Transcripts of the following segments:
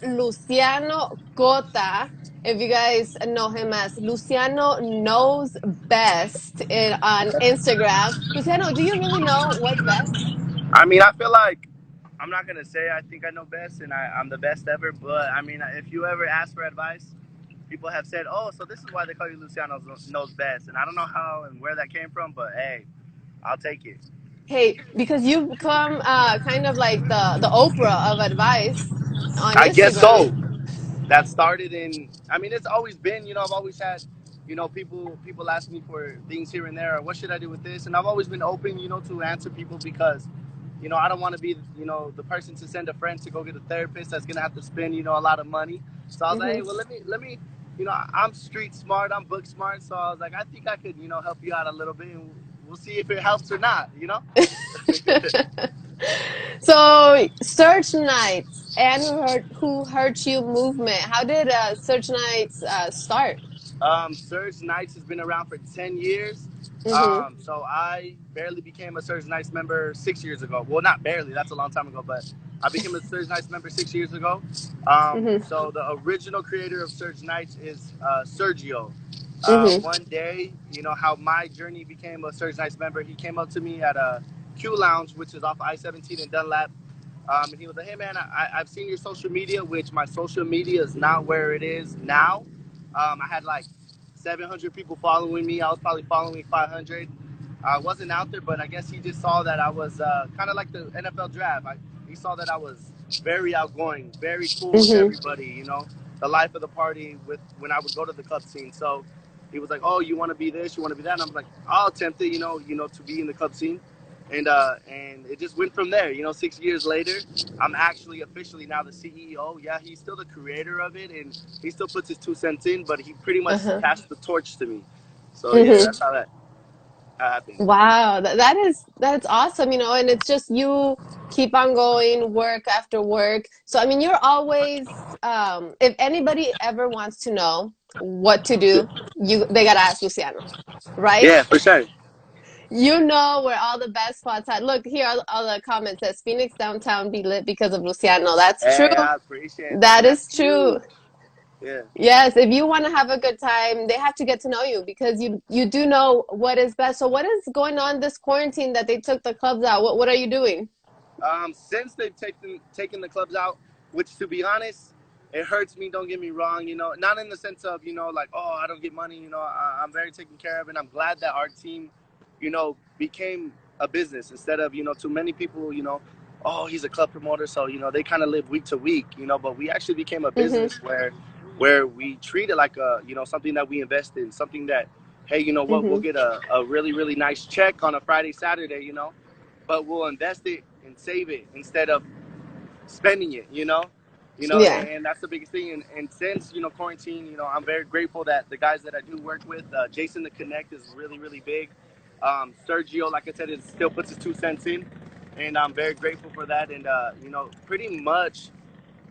Luciano Cota. If you guys know him as Luciano Knows Best on Instagram. Luciano, do you really know what's best? I mean, I feel like I'm not gonna say I think I know best and I'm the best ever, but I mean, if you ever ask for advice, people have said, "Oh, so this is why they call you Luciano knows best," and I don't know how and where that came from, but hey, I'll take it. Hey, because you've become kind of like the Oprah of advice on I guess Instagram. so. That started in. I mean, it's always been. I've always had. People ask me for things here and there. Or what should I do with this? And I've always been open. To answer people because I don't want to be, the person to send a friend to go get a therapist that's gonna have to spend, a lot of money. So I was like, Hmm. hey, well, let me, I'm street smart, I'm book smart. So I was like, I think I could, help you out a little bit, and we'll see if it helps or not. So, Search Nights and Who Hurt You movement. How did Search Nights start? Surge Knights has been around for 10 years. Hmm. So I barely became a Surge Knights member 6 years ago. Well, not barely, that's a long time ago, but I became a Surge Knights member 6 years ago. Hmm. So the original creator of Surge Knights is Sergio. Hmm. One day, how my journey became a Surge Knights member, he came up to me at a Q Lounge, which is off I-17 in Dunlap. And he was like, hey, man, I've seen your social media, which my social media is not where it is now. I had like 700 people following me. I was probably following 500. I wasn't out there, but I guess he just saw that I was kind of like the NFL draft. He saw that I was very outgoing, very cool with Hmm. everybody, the life of the party with when I would go to the club scene. So he was like, oh, you want to be this, you want to be that? And I'm like, I'll attempt it, to be in the club scene. And it just went from there. 6 years later, I'm actually officially now the CEO. Yeah, he's still the creator of it, and he still puts his 2 cents in, but he pretty much Uh-huh. passed the torch to me. So yeah, Hmm. that's how that happened. Wow, that's awesome, and it's just you keep on going work after work. So I mean, you're always if anybody ever wants to know what to do, they gotta ask Luciano, right? Yeah, for sure. You know where all the best spots are. Look, here are all the comments. Says Phoenix downtown be lit because of Luciano. That's true. Hey, I appreciate that, That and that's is true. huge. Yeah. Yes, if you want to have a good time, they have to get to know you because you do know what is best. So what is going on this quarantine that they took the clubs out? What are you doing? Since they've taken the clubs out, which to be honest, it hurts me. Don't get me wrong. Not in the sense of like, oh, I don't get money. I'm very taken care of, and I'm glad that our team, became a business instead of too many people. Oh, he's a club promoter, so they kind of live week to week. But we actually became a Hmm. business where we treat it like a something that we invest in, something that, hey, you know what, we'll Hmm. get a really really nice check on a Friday Saturday. But we'll invest it and save it instead of spending it. Yeah. And that's the biggest thing. And since quarantine, I'm very grateful that the guys that I do work with, Jason the Connect is really really big. Sergio, like I said, is still puts his 2 cents in, and I'm very grateful for that. And pretty much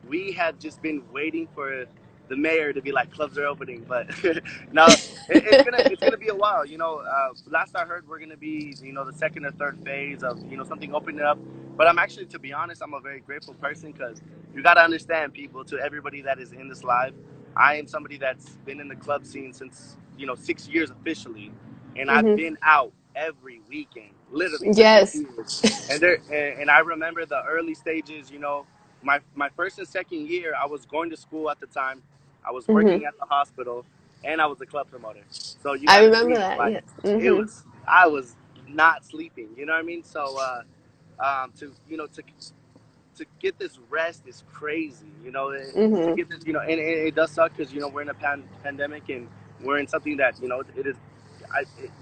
we had just been waiting for the mayor to be like clubs are opening, but now it's gonna be a while. Last I heard, we're gonna be the second or third phase of something opening up. But I'm actually, to be honest, I'm a very grateful person because you gotta understand, people, to everybody that is in this live. I am somebody that's been in the club scene since 6 years officially, and I've Hmm. been out every weekend, literally for six Yes. years. And I remember the early stages. My first and second year, I was going to school at the time. I was Hmm. working at the hospital, and I was a club promoter. So you I got to remember think, that. like, Yes. it Hmm. was. I was not sleeping. You know what I mean? So to get this rest is crazy. To Hmm. get this, and it does suck because we're in a pandemic and we're in something that it is.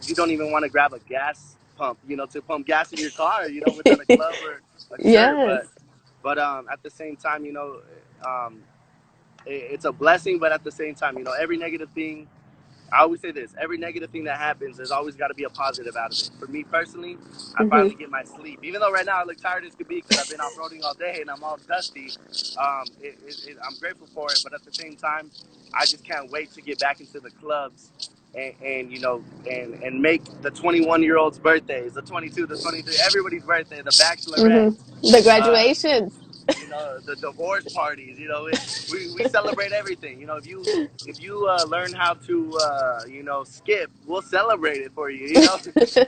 You don't even want to grab a gas pump, to pump gas in your car, without a glove or a shirt. Yes. But at the same time, um, it's a blessing. But at the same time, every negative thing. I always say this: every negative thing that happens, there's always got to be a positive out of it. For me personally, I Hmm. finally get my sleep. Even though right now I look tired as could be because I've been off roading all day and I'm all dusty. I'm grateful for it, but at the same time, I just can't wait to get back into the clubs and make the 21-year-olds' birthdays, the 22, the 23, everybody's birthday, the Hmm. bachelorettes. The Uh, graduations. The divorce parties. We celebrate everything. If you learn how to skip, we'll celebrate it for you.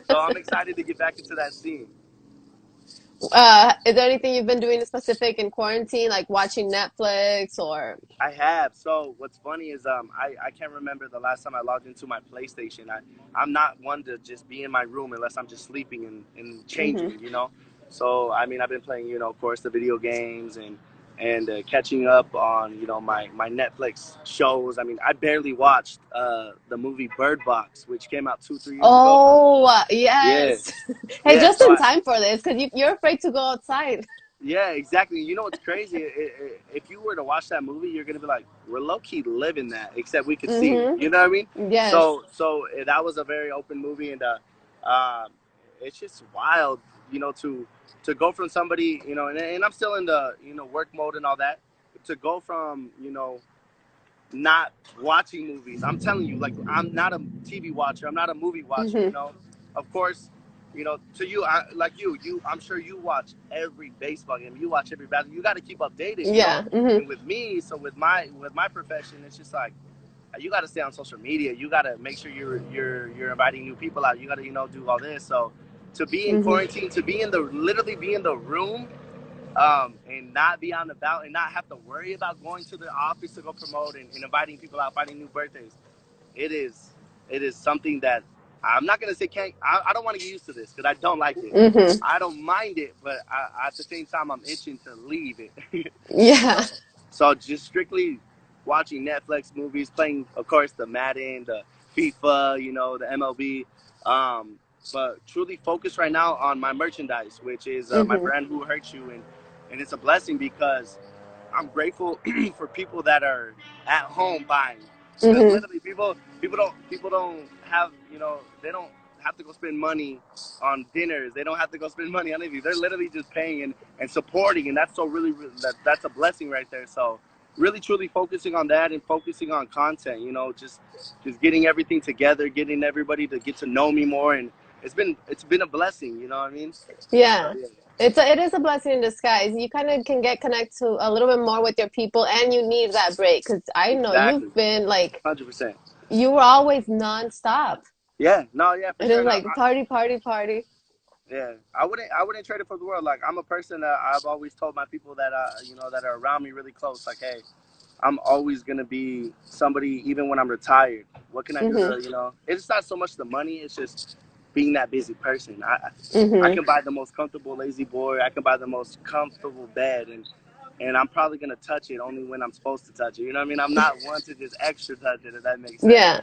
So I'm excited to get back into that scene. Is there anything you've been doing specific in quarantine, like watching Netflix or? I have. So what's funny is I can't remember the last time I logged into my PlayStation. I'm not one to just be in my room unless I'm just sleeping and Hmm. changing. So I mean I've been playing of course the video games and catching up on my Netflix shows. I mean I barely watched the movie Bird Box, which came out 2 3 years ago. Oh, Yeah, yes. Hey, yeah. just So in I, time for this, because you're afraid to go outside. Yeah, exactly. You know what's crazy? If you were to watch that movie, you're gonna be like, "We're low key living that," except we could see it. Hmm. You know what I mean? Yes. So that was a very open movie, and um, it's just wild, to go from somebody, and I'm still in the work mode and all that, to go from not watching movies. I'm telling you, like I'm not a TV watcher. I'm not a movie watcher. Hmm. Of course, to you, like I'm sure you watch every baseball game. You watch every battle. You got to keep updated. Yeah. Hmm. And with me, so with my profession, it's just like you got to stay on social media. You got to make sure you're inviting new people out. You got to do all this. So to be in Hmm. quarantine, to be in the literally be in the room and not be on the ballot and not have to worry about going to the office to go promote and inviting people out, finding new birthdays. It is it is something that I'm not gonna say can't. I don't want to get used to this because I don't like it. Hmm. I don't mind it, but at the same time, I'm itching to leave it. Yeah. so, so just strictly watching Netflix movies, playing, of course, the Madden, the FIFA, the MLB. Um, but truly focused right now on my merchandise, which is my Hmm. brand Who Hurt You, and it's a blessing because I'm grateful for people that are at home buying because Hmm. literally people don't have they don't have to go spend money on dinners. They don't have to go spend money on anything. They're literally just paying and supporting, and that's so really that's a blessing right there. So really truly focusing on that and focusing on content. Just getting everything together, getting everybody to get to know me more, and it's been a blessing. You know what I mean? So Yeah. yeah, It is a blessing in disguise. You kind of can get connected to a little bit more with your people, and you need that break because I know exactly, you've been like 100%. you were always nonstop. Yeah, no, yeah, for It is sure. like party, party, party. Yeah, I wouldn't trade it for the world. Like I'm a person that I've always told my people that that are around me really close. Like, hey, I'm always gonna be somebody even when I'm retired. What can I do Hmm. to? It's not so much the money. It's just being that busy person. I Hmm. can buy the most comfortable lazy boy. I can buy the most comfortable bed, and I'm probably gonna touch it only when I'm supposed to touch it. You know what I mean? I'm not one to just extra touch it. If that makes sense. Yeah.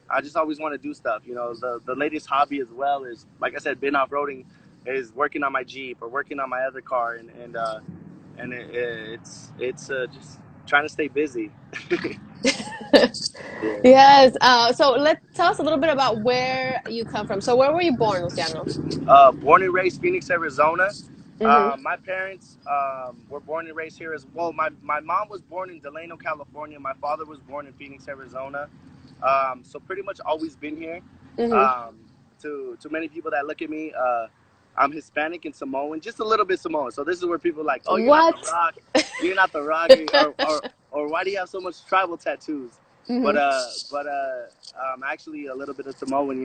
I just always want to do stuff. The latest hobby as well is, like I said, been off roading, is working on my Jeep or working on my other car, and it's just trying to stay busy. Yeah. Yes. So let's tell us a little bit about where you come from. So where were you born, Luciano? Born and raised Phoenix, Arizona. Hmm. My parents were born and raised here as well. My mom was born in Delano, California. My father was born in Phoenix, Arizona. So pretty much always been here. Hmm. Um, to many people that look at me, I'm Hispanic and Samoan, just a little bit Samoan. So this is where people are like, oh, you're not the What? Rock, you're not the Rock, or why do you have so much tribal tattoos? But Hmm. actually a little bit of Samoan.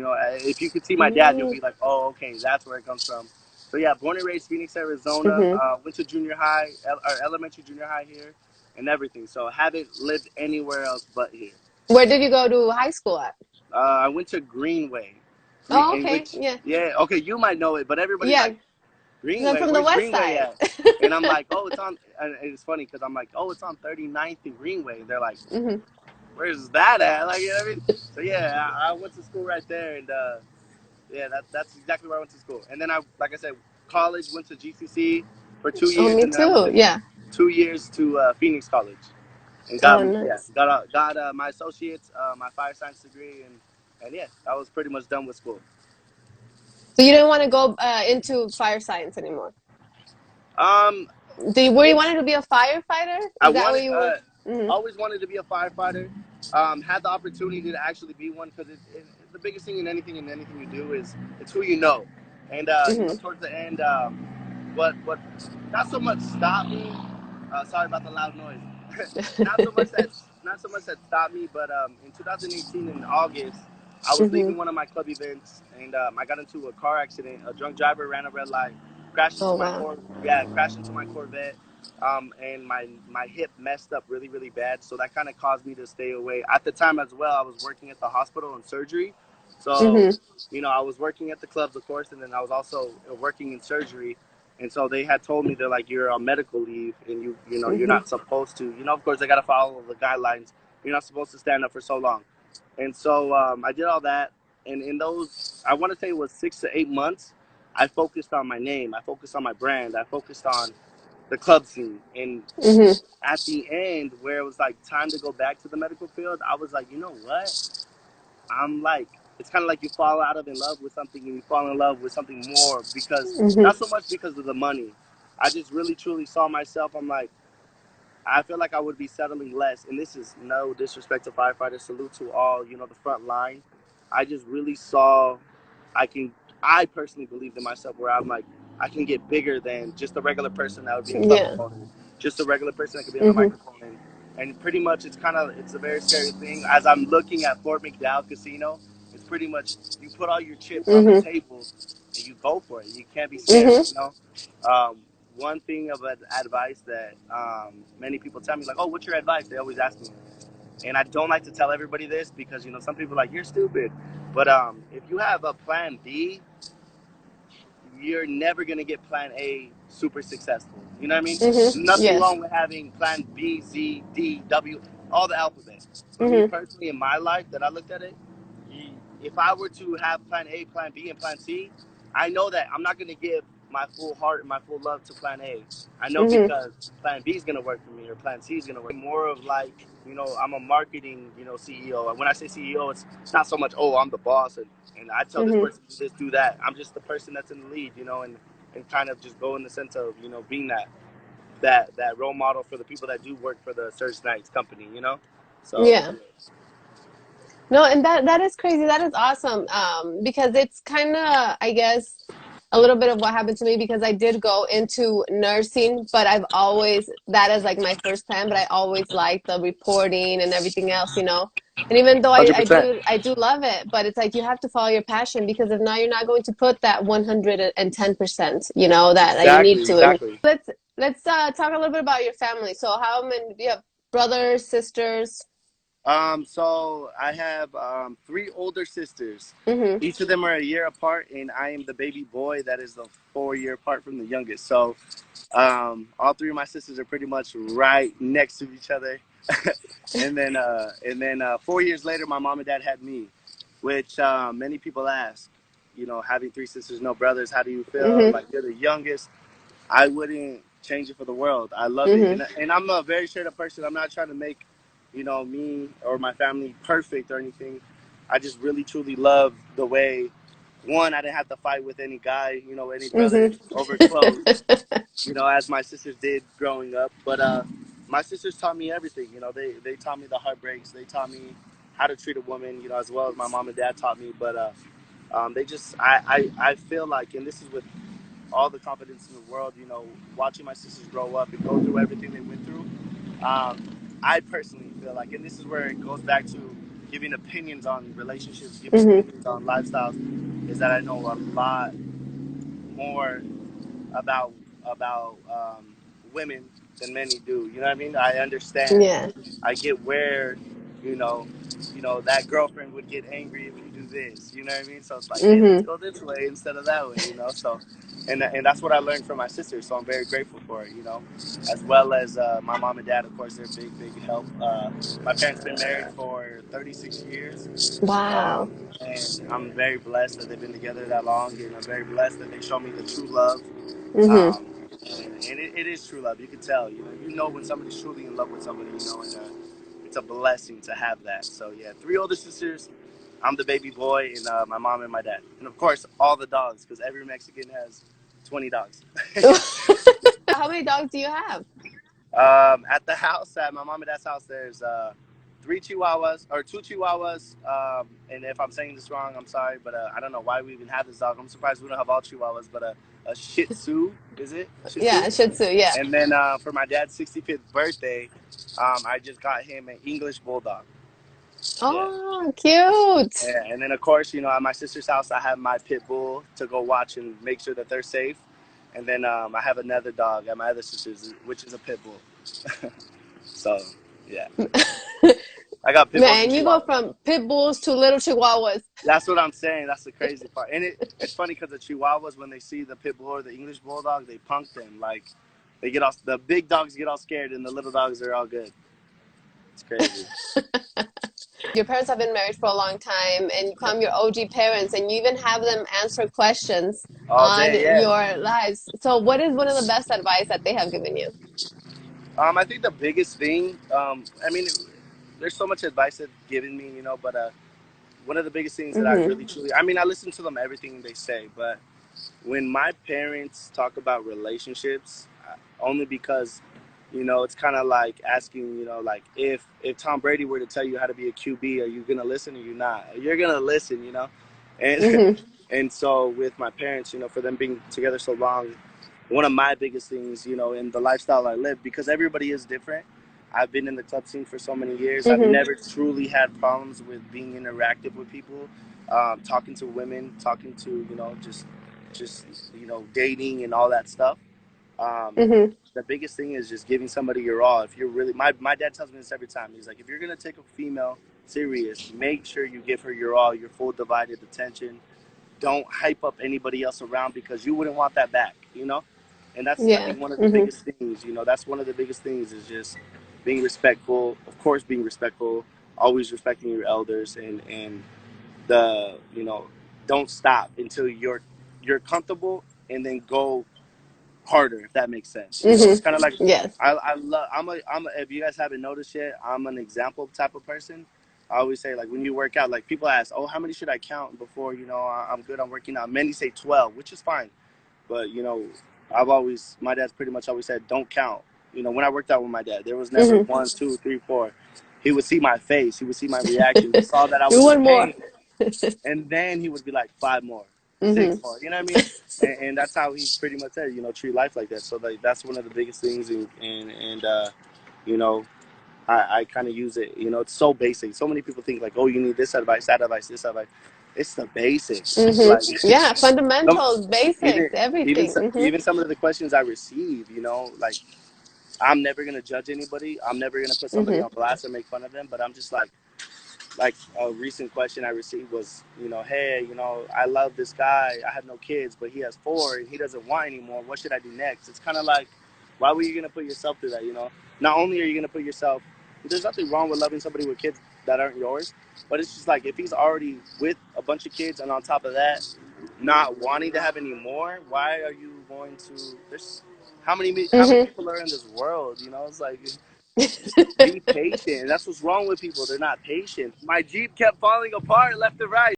If you could see my dad, you'll Mm. be like, oh, okay, that's where it comes from. So yeah, born and raised Phoenix, Arizona. Hmm. Went to junior high, or elementary, junior high here, and everything. So haven't lived anywhere else but here. Where did you go to high school at? I went to Greenway, Oh, in okay. which Yeah. yeah, okay, you might know it, but everybody's Yeah. like, I'm Greenway, from the where's west Greenway side. at? And I'm like, oh, it's on. And it's funny because I'm like, oh, it's on 39th and Greenway. And they're like, Hmm. where's that at? Like, you know what I mean? So yeah, I went to school right there, and yeah, that's exactly where I went to school. And then like I said, college went to GCC for two Oh, years, me and then I went too. to Yeah. 2 years to Phoenix College, and Oh, yeah, nice. got my associates, my fire science degree, and yeah, I was pretty much done with school. So you didn't want to go into fire science anymore? Um, Were you it's wanted to be a firefighter? I Is that what wanted, you were? Hmm. always wanted to be a firefighter. Had the opportunity to actually be one because the biggest thing in anything you do is it's who you know, and Hmm. towards the end. what not so much stopped me. Sorry about the loud noise. not so much that not so much that stopped me, but in 2018 in August, I was Hmm. leaving one of my club events, and I got into a car accident. A drunk driver ran a red light, crashed Oh into my wow. crashed into my Corvette, and my hip messed up really really bad. So that kind of caused me to stay away. At the time as well, I was working at the hospital in surgery, so Hmm. I was working at the clubs, of course, and then I was also working in surgery. And so they had told me they're like, you're on medical leave, and you're Hmm. not supposed to. Of course, they got to follow the guidelines. You're not supposed to stand up for so long. And so I did all that, and in those, I want to say it was 6 to 8 months. I focused on my name. I focused on my brand. I focused on the club scene. And Hmm. at the end, where it was like time to go back to the medical field, I was like, you know what? I'm like, it's kind of like you fall out of in love with something and you fall in love with something more because Hmm. not so much because of the money. I just really truly saw myself. I'm like, I feel like I would be settling less. And this is no disrespect to firefighters. Salute to all, the front line. I just really saw I can, I personally believed in myself where I'm like, I can get bigger than just a regular person that would be a club Yeah. promoter, just a regular person that could be on the Hmm. microphone. And pretty much it's a very scary thing. As I'm looking at Fort McDowell Casino, it's pretty much you put all your chips on the Hmm. table and you go for it. You can't be scared, Hmm. Um, one thing of advice that many people tell me, like, oh, what's your advice? They always ask me. And I don't like to tell everybody this because, some people are like, you're stupid. But if you have a plan B, you're never going to get plan A super successful. You know what I mean? Hmm. Nothing Yes. wrong with having plan B, Z, D, W, all the alphabet. For me Hmm. personally, in my life that I looked at it, if I were to have plan A, plan B, and plan C, I know that I'm not going to give my full heart and my full love to plan A. I know Hmm. because plan B is going to work for me or plan C is going to work. More of like, I'm a marketing, CEO. And when I say CEO, it's not so much, oh, I'm the boss and I tell this Hmm. person to do this, do that. I'm just the person that's in the lead, and kind of just go in the sense of, being that role model for the people that do work for the Surge Knights company. So Yeah. No, and that is crazy. That is awesome. Because it's kind of, I guess, a little bit of what happened to me because I did go into nursing, but I've always that is like my first plan, but I always liked the reporting and everything else. And even though I, 100%. I do love it, but it's like you have to follow your passion because if not, you're not going to put that 110%, that you need Exactly, to. And exactly. let's talk a little bit about your family. So how many do you have brothers, sisters? So I have three older sisters. Mm-hmm. Each of them are a year apart, and I am the baby boy that is the 4 year apart from the youngest. So all three of my sisters are pretty much right next to each other. And then 4 years later, my mom and dad had me, which many people ask, having three sisters, no brothers, how do you feel? I'm Mm-hmm. like, you're the youngest. I wouldn't change it for the world. I love it, Mm-hmm. and I'm a very straight up person. I'm not trying to make, me or my family perfect or anything. I just really truly love the way. One, I didn't have to fight with any guy, any brother Mm-hmm. over clothes, as my sisters did growing up. But my sisters taught me everything. They taught me the heartbreaks. They taught me how to treat a woman, as well as my mom and dad taught me. But they just, I feel like, and this is with all the confidence in the world, watching my sisters grow up and go through everything they went through. I personally feel like, and this is where it goes back to giving opinions on relationships, giving Mm-hmm. opinions on lifestyles, is that I know a lot more about women than many do. You know what I mean? I understand. Yeah. I get where, you know, that girlfriend would get angry if you do this. You know what I mean? So it's like, hey, let's Mm-hmm. go this way instead of that way. So, and that's what I learned from my sister. So I'm very grateful for it. As well as my mom and dad. Of course, they're big help. My parents been married for 36 years. Wow. And I'm very blessed that they've been together that long, and I'm very blessed that they show me the true love. Mm-hmm. And it is true love. You can tell. You know when somebody's truly in love with somebody. And it's a blessing to have that. So yeah, three older sisters. I'm the baby boy, and my mom and my dad, and of course all the dogs, because every Mexican has 20 dogs. How many dogs do you have? At the house, at my mom and dad's house, there's three Chihuahuas or two Chihuahuas. And if I'm saying this wrong, I'm sorry, but I don't know why we even have this dog. I'm surprised we don't have all Chihuahuas, but a Shih Tzu, is it a Shih Tzu? Yeah, Shih Tzu. Yeah. And then for my dad's 65th birthday, I just got him an English Bulldog. Yeah. Oh, cute. Yeah, and then of course, at my sister's house, I have my pit bull to go watch and make sure that they're safe. And then I have another dog at my other sister's, which is a pit bull. So, yeah, I got pit bulls and Man, you go chihuahuas. from pit bulls to little chihuahuas. That's what I'm saying. That's the crazy part. And it's funny because the chihuahuas, when they see the pit bull or the English bulldog, they punk them. Like they get all the big dogs get all scared, and the little dogs are all good. It's crazy. Your parents have been married for a long time, and you Yep. come your OG parents, and you even have them answer questions All on day, yeah. your lives. So, what is one of the best advice that they have given you? I think the biggest thing, I mean, there's so much advice they've given me, but one of the biggest things that I Mm-hmm. really truly, I mean, I listen to them everything they say, but when my parents talk about relationships, only because, it's kind of like asking, like if Tom Brady were to tell you how to be a QB, are you gonna listen or you not? You're gonna listen, and Mm-hmm. and so with my parents, for them being together so long, one of my biggest things, in the lifestyle I live, because everybody is different. I've been in the club scene for so many years. I've Mm-hmm. never truly had problems with being interactive with people, talking to women, talking to just dating and all that stuff. Um, Mm-hmm. the biggest thing is just giving somebody your all. If you're really my dad tells me this every time. He's like, if you're gonna take a female serious, make sure you give her your all, your full divided attention. Don't hype up anybody else around because you wouldn't want that back. And that's, I Yeah. think, one of the Mm-hmm. biggest things. That's one of the biggest things is just being respectful. Of course, being respectful, always respecting your elders, and the don't stop until you're comfortable, and then go harder, if that makes sense. It's kind of like Mm-hmm. Yes. I love if you guys haven't noticed yet, I'm an example type of person. I always say, like, when you work out, like, people ask, oh, how many should I count before I'm good on working out. Many say 12, which is fine, but my dad's pretty much always said, don't count. When I worked out with my dad, there was never Mm-hmm. one, two, three, four. He would see my face, he would see my reaction, he saw that I You was in want more. pain, and then he would be like, five more, six Mm-hmm. more. You know what I mean? And that's how he pretty much said, treat life like that. So, like, that's one of the biggest things, and you know, I kind of use it. It's so basic. So many people think like, oh, you need this advice, that advice, this advice. It's the basics. Like, Mm-hmm. Yeah, some, fundamentals, even basics, everything. Mm-hmm. even some of the questions I receive, like, I'm never gonna judge anybody. I'm never gonna put somebody Mm-hmm. on blast or make fun of them. But I'm just like a recent question I received was, hey, I love this guy. I have no kids, but he has four and he doesn't want anymore. What should I do next? It's kind of like, why were you going to put yourself through that? Not only are you going to put yourself, there's nothing wrong with loving somebody with kids that aren't yours, but it's just like, if he's already with a bunch of kids and on top of that, not wanting to have any more, why are you going to, there's, how many Mm-hmm. people are in this world? It's like, just be patient. That's what's wrong with people. They're not patient. My Jeep kept falling apart left and right.